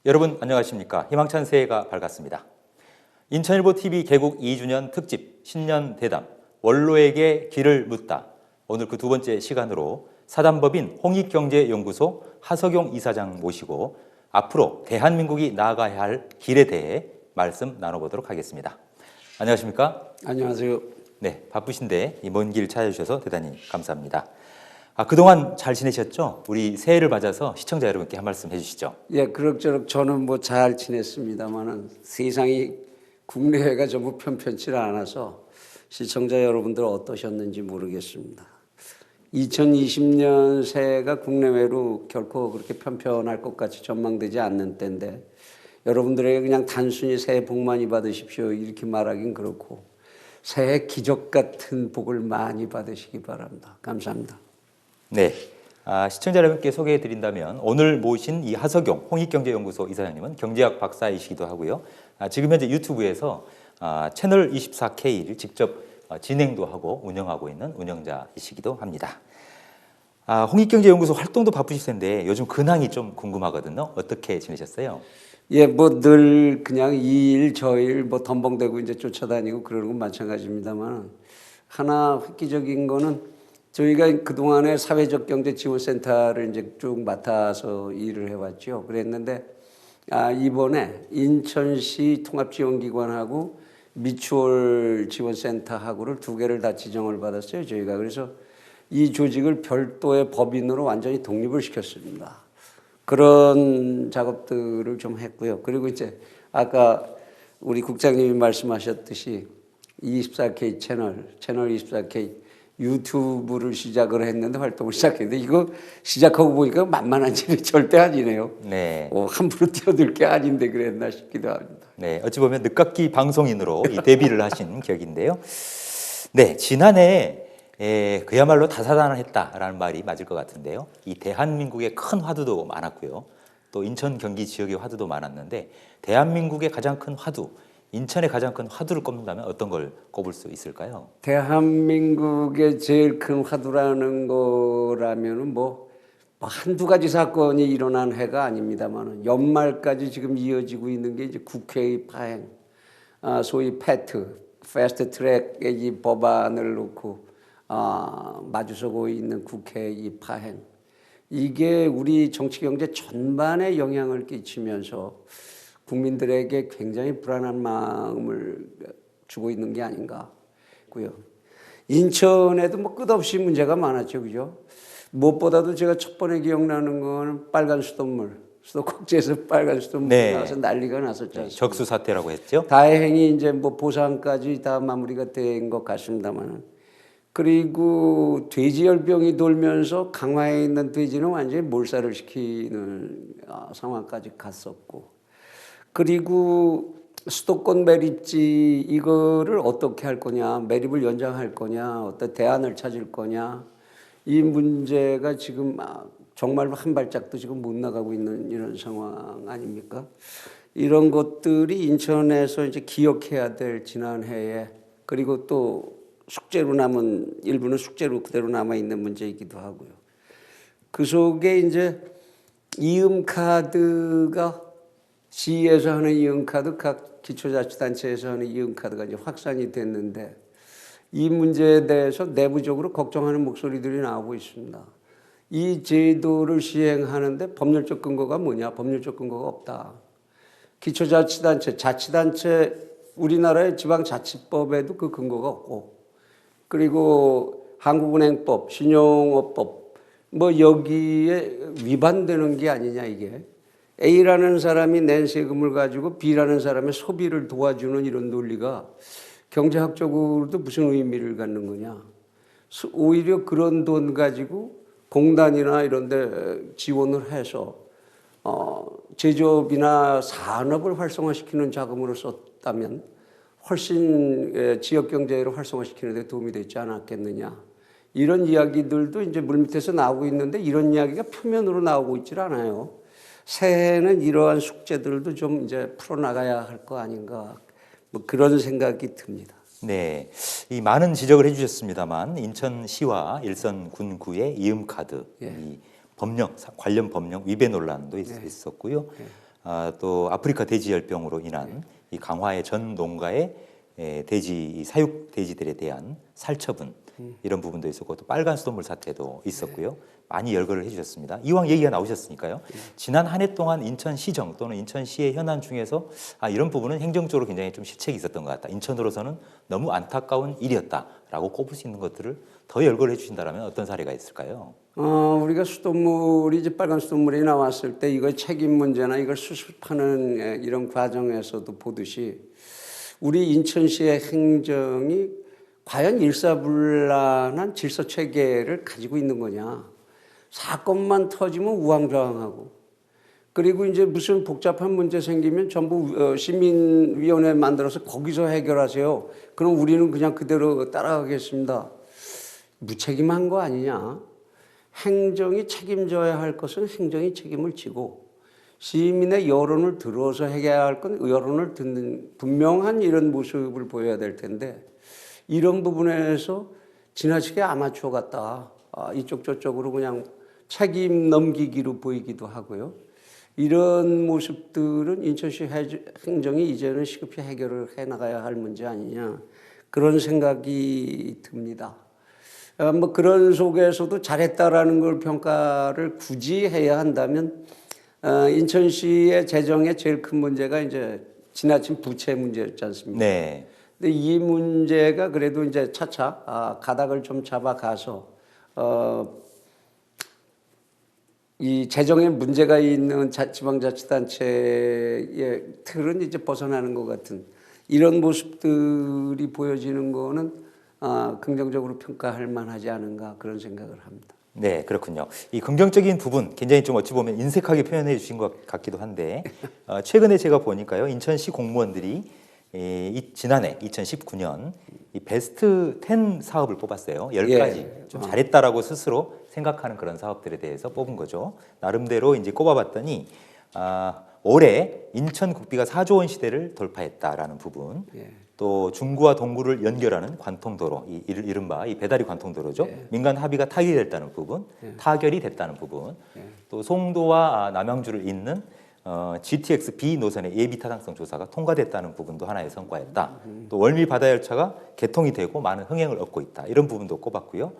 여러분 안녕하십니까? 희망찬 새해가 밝았습니다. 인천일보 TV 개국 2주년 특집 신년 대담 원로에게 길을 묻다. 오늘 그 두 번째 시간으로 사단법인 홍익경제연구소 하석용 이사장 모시고 앞으로 대한민국이 나아가야 할 길에 대해 말씀 나눠보도록 하겠습니다. 안녕하십니까? 안녕하세요. 네, 바쁘신데 이 먼 길 찾아주셔서 대단히 감사합니다. 그동안 잘 지내셨죠? 우리 새해를 맞아서 시청자 여러분께 한 말씀 해주시죠. 예, 그럭저럭 저는 뭐 잘 지냈습니다만은 세상이 국내외가 전부 편편치 않아서 시청자 여러분들 어떠셨는지 모르겠습니다. 2020년 새해가 국내외로 결코 그렇게 편편할 것 같이 전망되지 않는 때인데 여러분들에게 그냥 단순히 새해 복 많이 받으십시오 이렇게 말하긴 그렇고 새해 기적 같은 복을 많이 받으시기 바랍니다. 감사합니다. 네, 시청자 여러분께 소개해 드린다면 오늘 모신 이 하석용 홍익경제연구소 이사장님은 경제학 박사이시기도 하고요. 지금 현재 유튜브에서 채널 24K를 직접 진행도 하고 운영하고 있는 운영자이시기도 합니다. 홍익경제연구소 활동도 바쁘실 텐데 요즘 근황이 좀 궁금하거든요. 어떻게 지내셨어요? 예, 뭐 늘 그냥 이 일 저 일 뭐 덤벙대고 이제 쫓아다니고 그러는 건 마찬가지입니다만 하나 획기적인 거는 저희가 그동안에 사회적 경제 지원센터를 이제 쭉 맡아서 일을 해왔죠. 그랬는데 이번에 인천시 통합지원기관하고 미추홀 지원센터하고를 두 개를 다 지정을 받았어요. 저희가 그래서 이 조직을 별도의 법인으로 완전히 독립을 시켰습니다. 그런 작업들을 좀 했고요. 그리고 이제 아까 우리 국장님이 말씀하셨듯이 24K 채널 24K 유튜브를 시작을 했는데 활동을 시작했는데 이거 시작하고 보니까 만만한 일이 절대 아니네요. 네. 함부로 뛰어들 게 아닌데 그랬나 싶기도 합니다. 네, 어찌 보면 늦깎이 방송인으로 이 데뷔를 하신 격인데요. 네, 지난해 그야말로 다사다난했다라는 말이 맞을 것 같은데요. 이 대한민국의 큰 화두도 많았고요. 또 인천 경기 지역의 화두도 많았는데 대한민국의 가장 큰 화두, 인천의 가장 큰 화두를 꼽는다면 어떤 걸 꼽을 수 있을까요? 대한민국의 제일 큰 화두라는 거라면은 뭐 한두 가지 사건이 일어난 해가 아닙니다만 연말까지 지금 이어지고 있는 게 이제 국회의 파행, 소위 패스트 트랙의 이 법안을 놓고 마주서고 있는 국회의 파행. 이게 우리 정치 경제 전반에 영향을 끼치면서 국민들에게 굉장히 불안한 마음을 주고 있는 게 아닌가 고요. 인천에도 뭐 끝없이 문제가 많았죠, 그죠? 무엇보다도 제가 첫 번에 기억나는 건 빨간 수돗물, 수도꼭지에서 빨간 수돗물 나와서 난리가 났었죠. 적수 사태라고 했죠. 다행히 이제 뭐 보상까지 다 마무리가 된 것 같습니다만, 그리고 돼지열병이 돌면서 강화에 있는 돼지는 완전히 몰살을 시키는 상황까지 갔었고, 그리고 수도권 매립지 이거를 어떻게 할 거냐, 매립을 연장할 거냐, 어떤 대안을 찾을 거냐, 이 문제가 지금 정말 한 발짝도 지금 못 나가고 있는 이런 상황 아닙니까? 이런 것들이 인천에서 이제 기억해야 될 지난해에, 그리고 또 숙제로 남은, 일부는 숙제로 그대로 남아 있는 문제이기도 하고요. 그 속에 이제 이음카드가 시에서 하는 이음카드, 각 기초자치단체에서 하는 이음카드가 이제 확산이 됐는데 이 문제에 대해서 내부적으로 걱정하는 목소리들이 나오고 있습니다. 이 제도를 시행하는데 법률적 근거가 뭐냐? 법률적 근거가 없다. 기초자치단체, 자치단체, 우리나라의 지방자치법에도 그 근거가 없고, 그리고 한국은행법, 신용업법, 뭐 여기에 위반되는 게 아니냐 이게. A라는 사람이 낸 세금을 가지고 B라는 사람의 소비를 도와주는 이런 논리가 경제학적으로도 무슨 의미를 갖는 거냐. 오히려 그런 돈 가지고 공단이나 이런 데 지원을 해서 제조업이나 산업을 활성화시키는 자금으로 썼다면 훨씬 지역 경제를 활성화시키는 데 도움이 되지 않았겠느냐. 이런 이야기들도 이제 물밑에서 나오고 있는데 이런 이야기가 표면으로 나오고 있질 않아요. 새해에는 이러한 숙제들도 좀 이제 풀어나가야 할 거 아닌가. 뭐 그런 생각이 듭니다. 네, 이 많은 지적을 해주셨습니다만 인천시와 일선군구의 이음카드, 이 법령 관련 법령 위배 논란도 있었고요. 또 아프리카 돼지열병으로 인한 이 강화의 전 농가의 돼지 사육 돼지들에 대한 살처분 이런 부분도 있었고 또 빨간 수돗물 사태도 있었고요. 많이 열거를 해주셨습니다. 이왕 얘기가 나오셨으니까요. 지난 한 해 동안 인천시정 또는 인천시의 현안 중에서 이런 부분은 행정적으로 굉장히 좀 실책이 있었던 것 같다. 인천으로서는 너무 안타까운 일이었다라고 꼽을 수 있는 것들을 더 열거를 해주신다면 어떤 사례가 있을까요? 우리가 수돗물이 이제 빨간 수돗물이 나왔을 때 이거 책임 문제나 이걸 수습하는 이런 과정에서도 보듯이 우리 인천시의 행정이 과연 일사불란한 질서 체계를 가지고 있는 거냐. 사건만 터지면 우왕좌왕하고 그리고 이제 무슨 복잡한 문제 생기면 전부 시민위원회 만들어서 거기서 해결하세요. 그럼 우리는 그냥 그대로 따라가겠습니다. 무책임한 거 아니냐. 행정이 책임져야 할 것은 행정이 책임을 지고 시민의 여론을 들어서 해야 할 건 여론을 듣는 분명한 이런 모습을 보여야 될 텐데 이런 부분에서 지나치게 아마추어 같다. 이쪽 저쪽으로 그냥 책임 넘기기로 보이기도 하고요. 이런 모습들은 인천시 행정이 이제는 시급히 해결을 해나가야 할 문제 아니냐 그런 생각이 듭니다. 뭐 그런 속에서도 잘했다라는 걸 평가를 굳이 해야 한다면 인천시의 재정의 제일 큰 문제가 이제 지나친 부채 문제였지 않습니까? 네. 근데 이 문제가 그래도 이제 차차 가닥을 좀 잡아가서 이 재정에 문제가 있는 지방자치단체의 틀은 이제 벗어나는 것 같은 이런 모습들이 보여지는 거는 긍정적으로 평가할 만하지 않은가 그런 생각을 합니다. 네, 그렇군요. 이 긍정적인 부분 굉장히 좀 어찌 보면 인색하게 표현해 주신 것 같기도 한데 최근에 제가 보니까요 인천시 공무원들이 지난해 2019년 이 베스트 10 사업을 뽑았어요. 10가지 좀 잘했다라고 스스로 생각하는 그런 사업들에 대해서 뽑은 거죠. 나름대로 이제 꼽아봤더니 올해 인천 국비가 4조 원 시대를 돌파했다라는 부분, 또 중구와 동구를 연결하는 관통도로, 이른바 이 배다리 관통도로죠. 민간 합의가 타결됐다는 부분, 타결이 됐다는 부분, 또 송도와 남양주를 잇는 GTX B 노선의 예비 타당성 조사가 통과됐다는 부분도 하나의 성과였다. 또 월미 바다열차가 개통이 되고 많은 흥행을 얻고 있다. 이런 부분도 꼽았고요.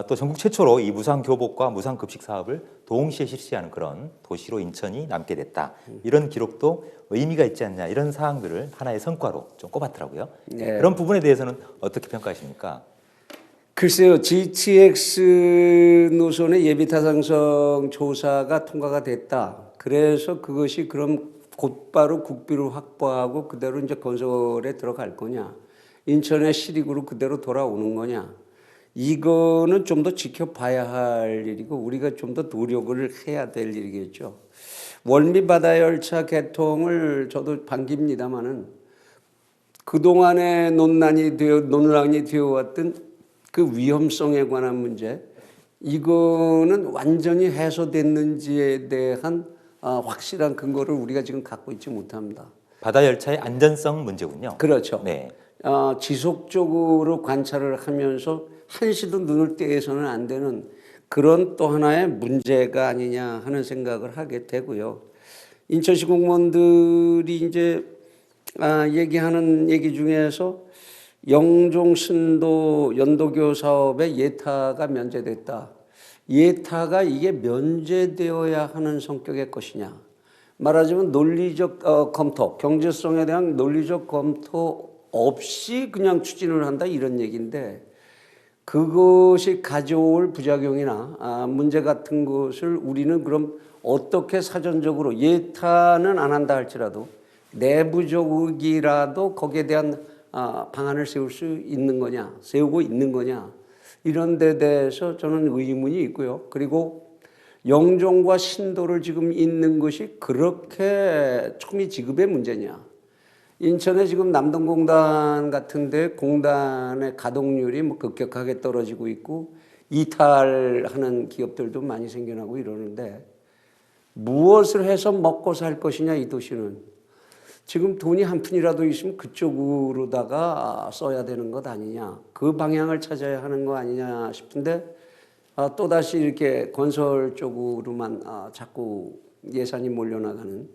또 전국 최초로 이 무상교복과 무상급식 사업을 동시에 실시하는 그런 도시로 인천이 남게 됐다. 이런 기록도 의미가 있지 않냐 이런 사항들을 하나의 성과로 좀 꼽았더라고요. 네. 그런 부분에 대해서는 어떻게 평가하십니까? 글쎄요, GTX 노선의 예비 타당성 조사가 통과가 됐다. 그래서 그것이 그럼 곧바로 국비를 확보하고 그대로 이제 건설에 들어갈 거냐? 인천의 시립으로 그대로 돌아오는 거냐? 이거는 좀 더 지켜봐야 할 일이고 우리가 좀 더 노력을 해야 될 일이겠죠. 월미 바다열차 개통을 저도 반깁니다마는 그동안에 논란이 되어왔던 그 위험성에 관한 문제, 이거는 완전히 해소됐는지에 대한 확실한 근거를 우리가 지금 갖고 있지 못합니다. 바다열차의 안전성 문제군요. 그렇죠. 네. 지속적으로 관찰을 하면서 한시도 눈을 떼서는 안 되는 그런 또 하나의 문제가 아니냐 하는 생각을 하게 되고요. 인천시 공무원들이 이제 얘기하는 얘기 중에서 영종 신도 연도교 사업의 예타가 면제됐다. 예타가 이게 면제되어야 하는 성격의 것이냐. 말하자면 논리적 검토, 경제성에 대한 논리적 검토 없이 그냥 추진을 한다 이런 얘기인데 그것이 가져올 부작용이나 문제 같은 것을 우리는 그럼 어떻게 사전적으로 예타는 안 한다 할지라도 내부적이라도 거기에 대한 방안을 세울 수 있는 거냐, 세우고 있는 거냐 이런 데 대해서 저는 의문이 있고요. 그리고 영종과 신도를 지금 잇는 것이 그렇게 초미지급의 문제냐. 인천에 지금 남동공단 같은데 공단의 가동률이 뭐 급격하게 떨어지고 있고 이탈하는 기업들도 많이 생겨나고 이러는데 무엇을 해서 먹고 살 것이냐 이 도시는. 지금 돈이 한 푼이라도 있으면 그쪽으로다가 써야 되는 것 아니냐. 그 방향을 찾아야 하는 거 아니냐 싶은데 또다시 이렇게 건설 쪽으로만 자꾸 예산이 몰려나가는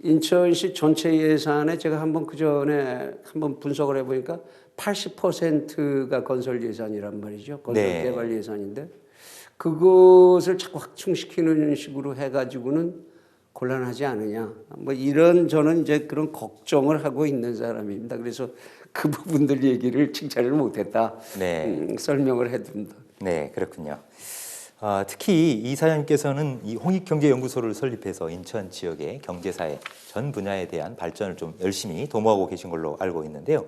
인천시 전체 예산에 제가 한번 그 전에 한번 분석을 해보니까 80%가 건설 예산이란 말이죠. 건설 네. 개발 예산인데 그것을 자꾸 확충시키는 식으로 해가지고는 곤란하지 않으냐. 뭐 이런 저는 이제 그런 걱정을 하고 있는 사람입니다. 그래서 그 부분들 얘기를 칭찬을 못했다. 네. 설명을 해둔다. 네, 그렇군요. 특히 이 사장님께서는 이 홍익경제연구소를 설립해서 인천 지역의 경제사회 전 분야에 대한 발전을 좀 열심히 도모하고 계신 걸로 알고 있는데요.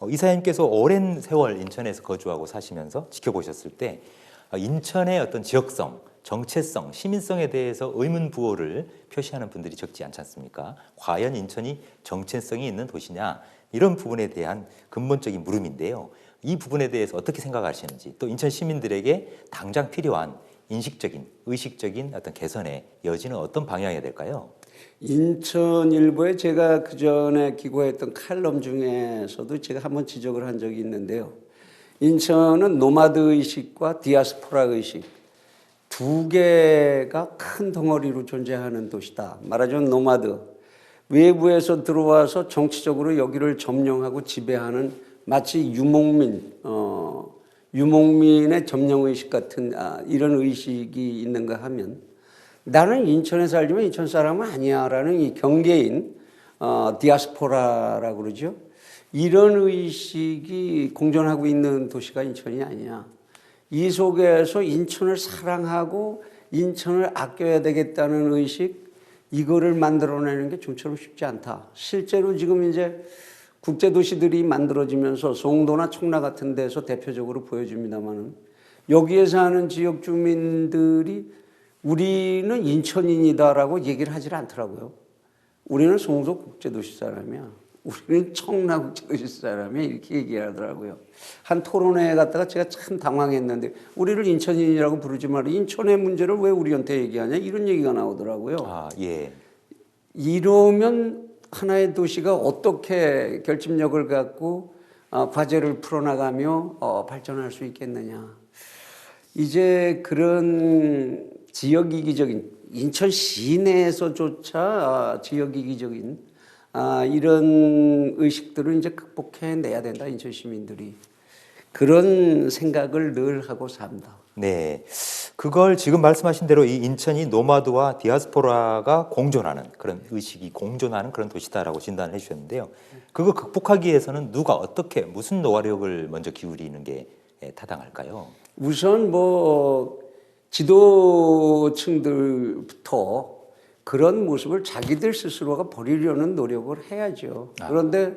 이 사장님께서 오랜 세월 인천에서 거주하고 사시면서 지켜보셨을 때 인천의 어떤 지역성, 정체성, 시민성에 대해서 의문 부호를 표시하는 분들이 적지 않지 않습니까? 과연 인천이 정체성이 있는 도시냐? 이런 부분에 대한 근본적인 물음인데요. 이 부분에 대해서 어떻게 생각하시는지, 또 인천 시민들에게 당장 필요한 인식적인, 의식적인 어떤 개선의 여지는 어떤 방향이 될까요? 인천일보에 제가 그 전에 기고했던 칼럼 중에서도 제가 한번 지적을 한 적이 있는데요. 인천은 노마드 의식과 디아스포라 의식 두 개가 큰 덩어리로 존재하는 도시다. 말하자면 노마드, 외부에서 들어와서 정치적으로 여기를 점령하고 지배하는 마치 유목민의 점령의식 같은 이런 의식이 있는가 하면 나는 인천에 살지만 인천 사람은 아니야 라는 이 경계인 디아스포라라고 그러죠. 이런 의식이 공존하고 있는 도시가 인천이 아니냐. 이 속에서 인천을 사랑하고 인천을 아껴야 되겠다는 의식, 이거를 만들어내는 게 좀처럼 쉽지 않다. 실제로 지금 이제 국제도시들이 만들어지면서 송도나 청라 같은 데서 대표적으로 보여집니다만은 여기에 사는 지역 주민들이 우리는 인천인이다라고 얘기를 하질 않더라고요. 우리는 송도 국제도시 사람이야. 우리는 청라 국제도시 사람이야. 이렇게 얘기하더라고요. 한 토론회에 갔다가 제가 참 당황했는데 우리를 인천인이라고 부르지 말고 인천의 문제를 왜 우리한테 얘기하냐 이런 얘기가 나오더라고요. 예. 이러면 하나의 도시가 어떻게 결집력을 갖고 과제를 풀어나가며 발전할 수 있겠느냐. 이제 그런 지역 이기적인 인천 시내에서조차 지역 이기적인 이런 의식들을 이제 극복해내야 된다. 인천 시민들이 그런 생각을 늘 하고 삽니다. 네, 그걸 지금 말씀하신 대로 이 인천이 노마드와 디아스포라가 공존하는 그런 의식이 공존하는 그런 도시다라고 진단을 해주셨는데요. 그거 극복하기 위해서는 누가 어떻게 무슨 노력을 먼저 기울이는 게 타당할까요? 우선 지도층들부터 그런 모습을 자기들 스스로가 버리려는 노력을 해야죠. 그런데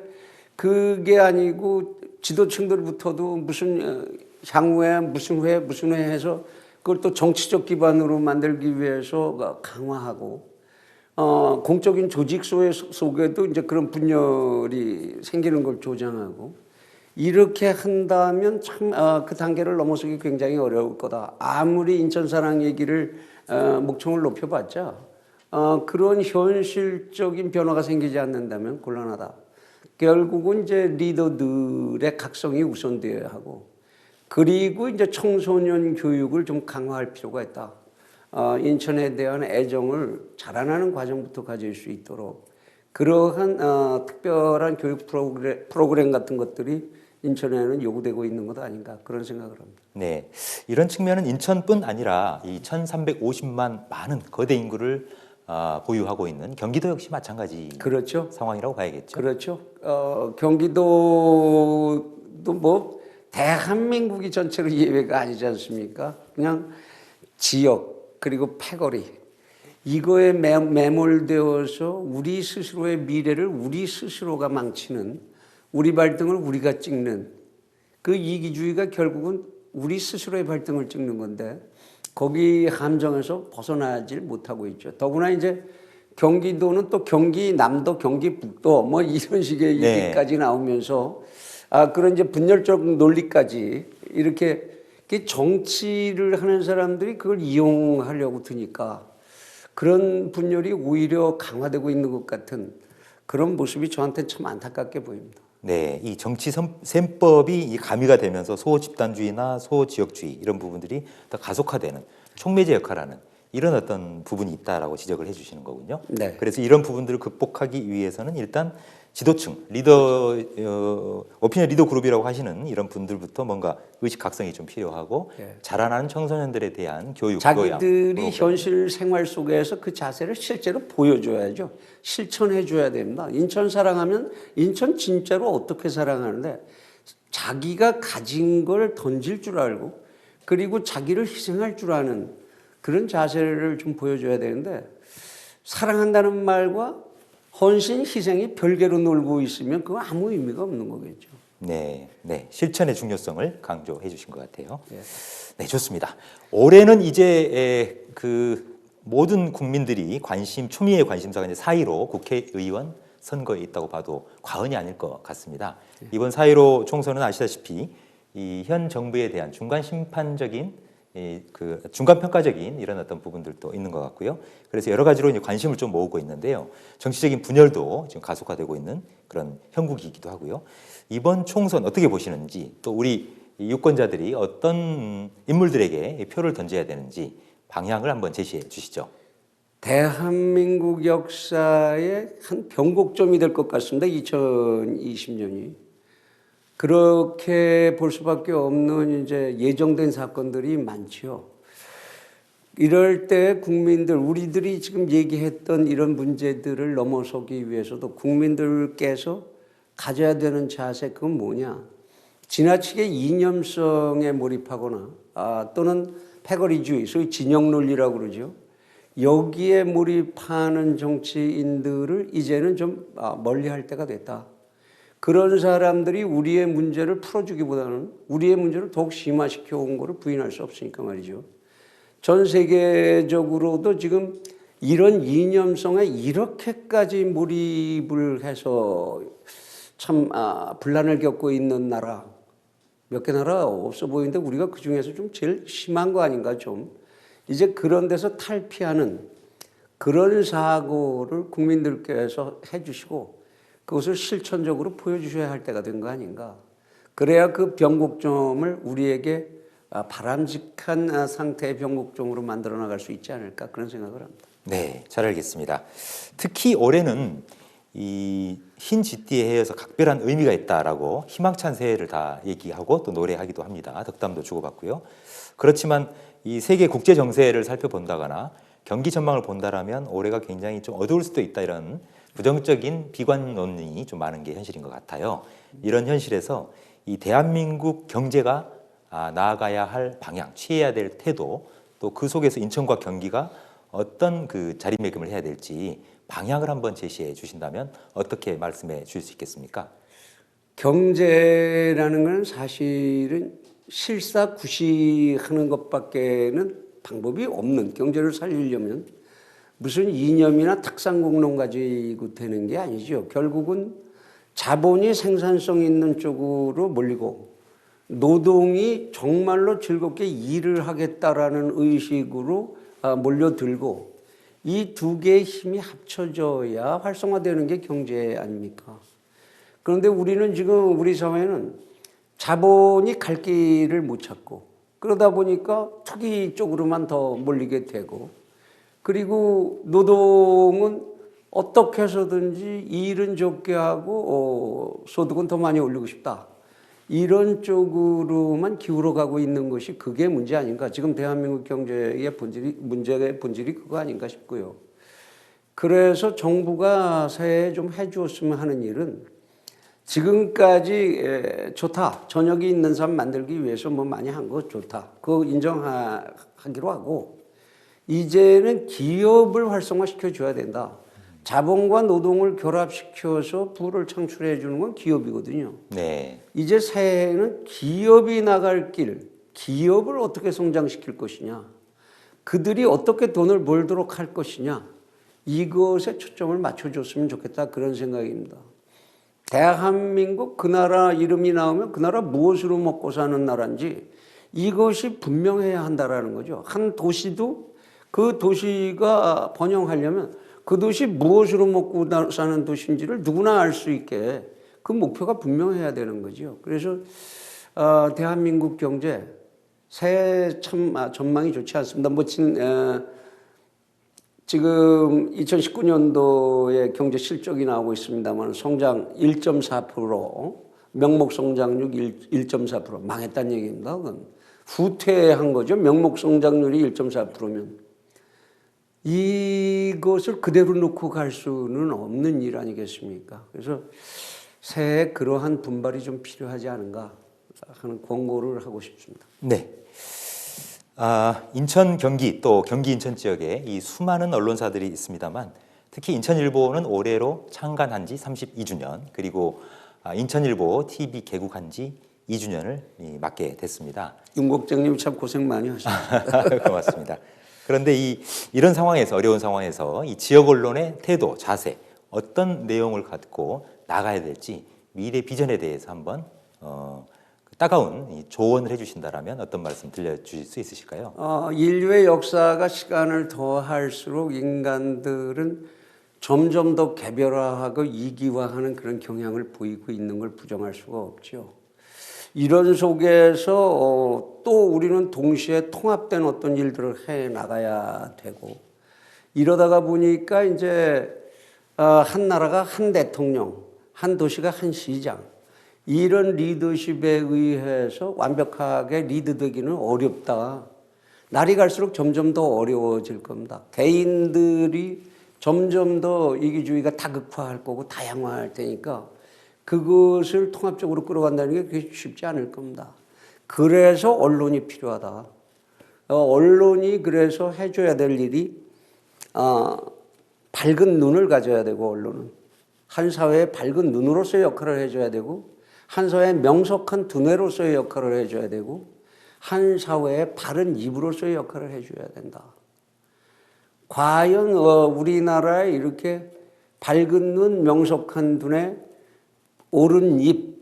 그게 아니고 지도층들부터도 무슨 향후에 무슨 회 해서 그걸 또 정치적 기반으로 만들기 위해서 강화하고 공적인 조직 속에도 이제 그런 분열이 생기는 걸 조장하고 이렇게 한다면 참 그 단계를 넘어서기 굉장히 어려울 거다. 아무리 인천 사랑 얘기를 목청을 높여봤자 그런 현실적인 변화가 생기지 않는다면 곤란하다. 결국은 이제 리더들의 각성이 우선되어야 하고 그리고 이제 청소년 교육을 좀 강화할 필요가 있다. 인천에 대한 애정을 자라나는 과정부터 가질 수 있도록 그러한 특별한 교육 프로그램 같은 것들이 인천에는 요구되고 있는 것 아닌가 그런 생각을 합니다. 네, 이런 측면은 인천뿐 아니라 이 1,350만 많은 거대 인구를 보유하고 있는 경기도 역시 마찬가지 그렇죠. 상황이라고 봐야겠죠. 그렇죠. 경기도도 대한민국이 전체로 예외가 아니지 않습니까? 그냥 지역 그리고 패거리 이거에 매몰되어서 우리 스스로의 미래를 우리 스스로가 망치는 우리 발등을 우리가 찍는 그 이기주의가 결국은 우리 스스로의 발등을 찍는 건데 거기 함정에서 벗어나질 못하고 있죠. 더구나 이제 경기도는 또 경기남도, 경기북도 뭐 이런 식의 얘기까지 나오면서 그런 이제 분열적 논리까지 이렇게 정치를 하는 사람들이 그걸 이용하려고 드니까 그런 분열이 오히려 강화되고 있는 것 같은 그런 모습이 저한테 참 안타깝게 보입니다. 네, 이 정치 셈법이 가미가 되면서 소집단주의나 소지역주의 이런 부분들이 더 가속화되는 촉매제 역할하는 이런 어떤 부분이 있다라고 지적을 해주시는 거군요. 네. 그래서 이런 부분들을 극복하기 위해서는 일단 지도층, 리더, 오피니언 리더 그룹이라고 하시는 이런 분들부터 뭔가 의식 각성이 좀 필요하고 예. 자라나는 청소년들에 대한 교육, 교양, 자기들이 프로그램. 현실 생활 속에서 그 자세를 실제로 보여줘야죠. 실천해 줘야 됩니다. 인천 사랑하면 인천 진짜로 어떻게 사랑하는데 자기가 가진 걸 던질 줄 알고 그리고 자기를 희생할 줄 아는 그런 자세를 좀 보여줘야 되는데 사랑한다는 말과 헌신, 희생이 별개로 놀고 있으면 그거 아무 의미가 없는 거겠죠. 네, 네, 실천의 중요성을 강조해 주신 것 같아요. 예. 네, 좋습니다. 올해는 이제 그 모든 국민들이 초미의 관심사가 이제 4.15 국회의원 선거에 있다고 봐도 과언이 아닐 것 같습니다. 이번 4.15 총선은 아시다시피 이 현 정부에 대한 중간 심판적인 그 중간 평가적인 이런 어떤 부분들도 있는 것 같고요. 그래서 여러 가지로 이제 관심을 좀 모으고 있는데요. 정치적인 분열도 지금 가속화되고 있는 그런 형국이기도 하고요. 이번 총선 어떻게 보시는지 또 우리 유권자들이 어떤 인물들에게 표를 던져야 되는지 방향을 한번 제시해 주시죠. 대한민국 역사의 한 변곡점이 될 것 같습니다. 2020년이. 그렇게 볼 수밖에 없는 이제 예정된 사건들이 많죠. 이럴 때 국민들, 우리들이 지금 얘기했던 이런 문제들을 넘어서기 위해서도 국민들께서 가져야 되는 자세, 그건 뭐냐? 지나치게 이념성에 몰입하거나 또는 패거리주의, 소위 진영 논리라고 그러죠. 여기에 몰입하는 정치인들을 이제는 좀 멀리할 때가 됐다. 그런 사람들이 우리의 문제를 풀어주기보다는 우리의 문제를 더욱 심화시켜 온 거를 부인할 수 없으니까 말이죠. 전 세계적으로도 지금 이런 이념성에 이렇게까지 몰입을 해서 참 분란을 겪고 있는 나라 몇 개 나라 없어 보이는데 우리가 그중에서 좀 제일 심한 거 아닌가 좀. 이제 그런 데서 탈피하는 그런 사고를 국민들께서 해주시고 그것을 실천적으로 보여주셔야 할 때가 된 거 아닌가. 그래야 그 변곡점을 우리에게 바람직한 상태의 변곡점으로 만들어 나갈 수 있지 않을까 그런 생각을 합니다. 네, 잘 알겠습니다. 특히 올해는 이 흰 쥐띠에 해여서 각별한 의미가 있다라고 희망찬 새해를 다 얘기하고 또 노래하기도 합니다. 덕담도 주고받고요. 그렇지만 이 세계 국제 정세를 살펴본다거나 경기 전망을 본다라면 올해가 굉장히 좀 어두울 수도 있다 이런 부정적인 비관론이 좀 많은 게 현실인 것 같아요. 이런 현실에서 이 대한민국 경제가 나아가야 할 방향, 취해야 될 태도, 또 그 속에서 인천과 경기가 어떤 그 자리매김을 해야 될지 방향을 한번 제시해 주신다면 어떻게 말씀해 주실 수 있겠습니까? 경제라는 건 사실은 실사구시하는 것밖에는 방법이 없는 경제를 살리려면 무슨 이념이나 탁상공론 가지고 되는 게 아니죠. 결국은 자본이 생산성 있는 쪽으로 몰리고 노동이 정말로 즐겁게 일을 하겠다라는 의식으로 몰려들고 이 두 개의 힘이 합쳐져야 활성화되는 게 경제 아닙니까? 그런데 우리는 지금 우리 사회는 자본이 갈 길을 못 찾고 그러다 보니까 투기 쪽으로만 더 몰리게 되고 그리고 노동은 어떻게 해서든지 일은 적게 하고 소득은 더 많이 올리고 싶다. 이런 쪽으로만 기울어가고 있는 것이 그게 문제 아닌가. 지금 대한민국 경제의 문제의 본질이 그거 아닌가 싶고요. 그래서 정부가 새해 좀 해주었으면 하는 일은 지금까지 좋다. 저녁이 있는 삶 만들기 위해서 뭐 많이 한 거 좋다. 그거 인정하기로 하고 이제는 기업을 활성화시켜 줘야 된다. 자본과 노동을 결합시켜서 부를 창출해 주는 건 기업이거든요. 네. 이제 새해에는 기업이 나갈 길, 기업을 어떻게 성장시킬 것이냐, 그들이 어떻게 돈을 벌도록 할 것이냐, 이것에 초점을 맞춰줬으면 좋겠다 그런 생각입니다. 대한민국 그 나라 이름이 나오면 그 나라 무엇으로 먹고 사는 나라인지 이것이 분명해야 한다라는 거죠. 한 도시도 그 도시가 번영하려면 그 도시 무엇으로 먹고 사는 도시인지를 누구나 알 수 있게 그 목표가 분명해야 되는 거죠. 그래서 대한민국 경제 새해 참 전망이 좋지 않습니다. 멋진 지금 2019년도에 경제 실적이 나오고 있습니다만 성장 1.4%, 명목 성장률 1.4% 망했다는 얘기입니다. 그건 후퇴한 거죠. 명목 성장률이 1.4%면 이것을 그대로 놓고 갈 수는 없는 일 아니겠습니까? 그래서 새해 그러한 분발이 좀 필요하지 않은가 하는 권고를 하고 싶습니다. 네. 인천, 경기 또 경기 인천 지역에 이 수많은 언론사들이 있습니다만 특히 인천일보는 올해로 창간한 지 32주년 그리고 인천일보 TV 개국한 지 2주년을 맞게 됐습니다. 윤 국장님 참 고생 많이 하셨습니다. 고맙습니다. 그런데 이런 상황에서 어려운 상황에서 이 지역 언론의 태도, 자세 어떤 내용을 갖고 나가야 될지 미래 비전에 대해서 한번 따가운 조언을 해주신다라면 어떤 말씀 들려주실 수 있으실까요? 인류의 역사가 시간을 더할수록 인간들은 점점 더 개별화하고 이기화하는 그런 경향을 보이고 있는 걸 부정할 수가 없죠. 이런 속에서 또 우리는 동시에 통합된 어떤 일들을 해 나가야 되고 이러다가 보니까 이제 한 나라가 한 대통령, 한 도시가 한 시장 이런 리더십에 의해서 완벽하게 리드되기는 어렵다. 날이 갈수록 점점 더 어려워질 겁니다. 개인들이 점점 더 이기주의가 다극화할 거고 다양화할 테니까 그것을 통합적으로 끌어간다는 게 그게 쉽지 않을 겁니다. 그래서 언론이 필요하다. 언론이 그래서 해줘야 될 일이 밝은 눈을 가져야 되고 언론은 한 사회의 밝은 눈으로서의 역할을 해줘야 되고 한 사회의 명석한 두뇌로서의 역할을 해줘야 되고 한 사회의 바른 입으로서의 역할을 해줘야 된다. 과연 우리나라에 이렇게 밝은 눈, 명석한 두뇌, 옳은 입,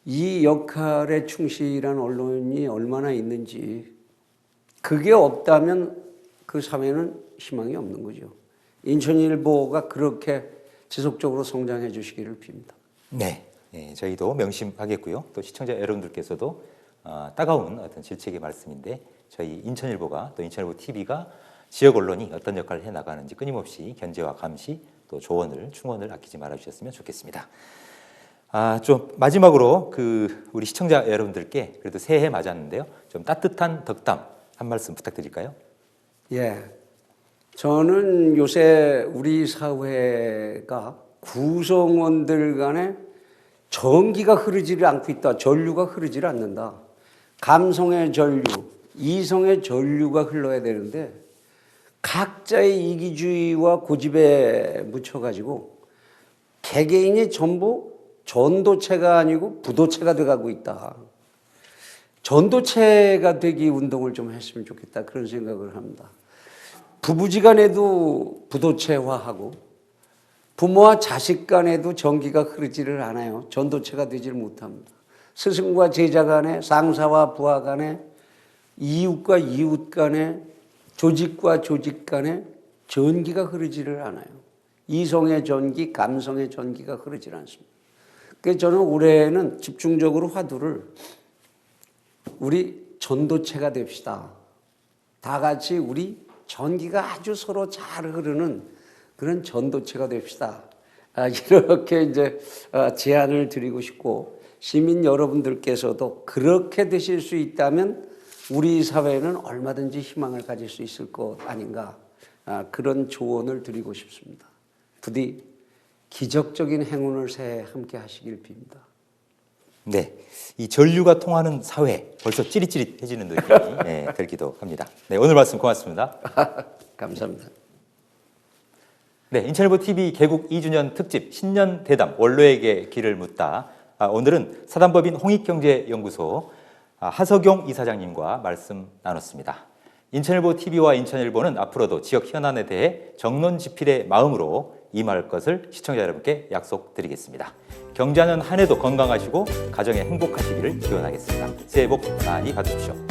이 역할에 충실한 언론이 얼마나 있는지 그게 없다면 그 사회는 희망이 없는 거죠. 인천일보가 그렇게 지속적으로 성장해 주시기를 빕니다. 네, 저희도 명심하겠고요. 또 시청자 여러분들께서도 따가운 어떤 질책의 말씀인데 저희 인천일보가 또 인천일보 TV가 지역 언론이 어떤 역할을 해 나가는지 끊임없이 견제와 감시 또 조언을 충원을 아끼지 말아 주셨으면 좋겠습니다. 좀 마지막으로 우리 시청자 여러분들께 그래도 새해 맞았는데요. 좀 따뜻한 덕담 한 말씀 부탁드릴까요? 예. 저는 요새 우리 사회가 구성원들 간에 전기가 흐르지를 않고 있다. 전류가 흐르지를 않는다. 감성의 전류, 이성의 전류가 흘러야 되는데 각자의 이기주의와 고집에 묻혀가지고 개개인이 전부 전도체가 아니고 부도체가 돼가고 있다. 전도체가 되기 운동을 좀 했으면 좋겠다. 그런 생각을 합니다. 부부지간에도 부도체화하고 부모와 자식 간에도 전기가 흐르지를 않아요. 전도체가 되지를 못합니다. 스승과 제자 간에, 상사와 부하 간에, 이웃과 이웃 간에, 조직과 조직 간에 전기가 흐르지를 않아요. 이성의 전기, 감성의 전기가 흐르질 않습니다. 그래서 저는 올해는 집중적으로 화두를 우리 전도체가 됩시다. 다 같이 우리 전기가 아주 서로 잘 흐르는 그런 전도체가 됩시다. 이렇게 이제 제안을 드리고 싶고 시민 여러분들께서도 그렇게 되실 수 있다면 우리 사회는 얼마든지 희망을 가질 수 있을 것 아닌가 그런 조언을 드리고 싶습니다. 부디 기적적인 행운을 새해 함께 하시길 빕니다. 네, 이 전류가 통하는 사회 벌써 찌릿찌릿해지는 느낌이 들기도 합니다. 네, 오늘 말씀 고맙습니다. 감사합니다. 네, 인천일보 TV 개국 2주년 특집 신년 대담 원로에게 길을 묻다. 오늘은 사단법인 홍익경제연구소 하석용 이사장님과 말씀 나눴습니다. 인천일보 TV와 인천일보는 앞으로도 지역 현안에 대해 정론지필의 마음으로 임할 것을 시청자 여러분께 약속드리겠습니다. 경제하는 한 해도 건강하시고 가정에 행복하시기를 기원하겠습니다. 새해 복 많이 받으십시오.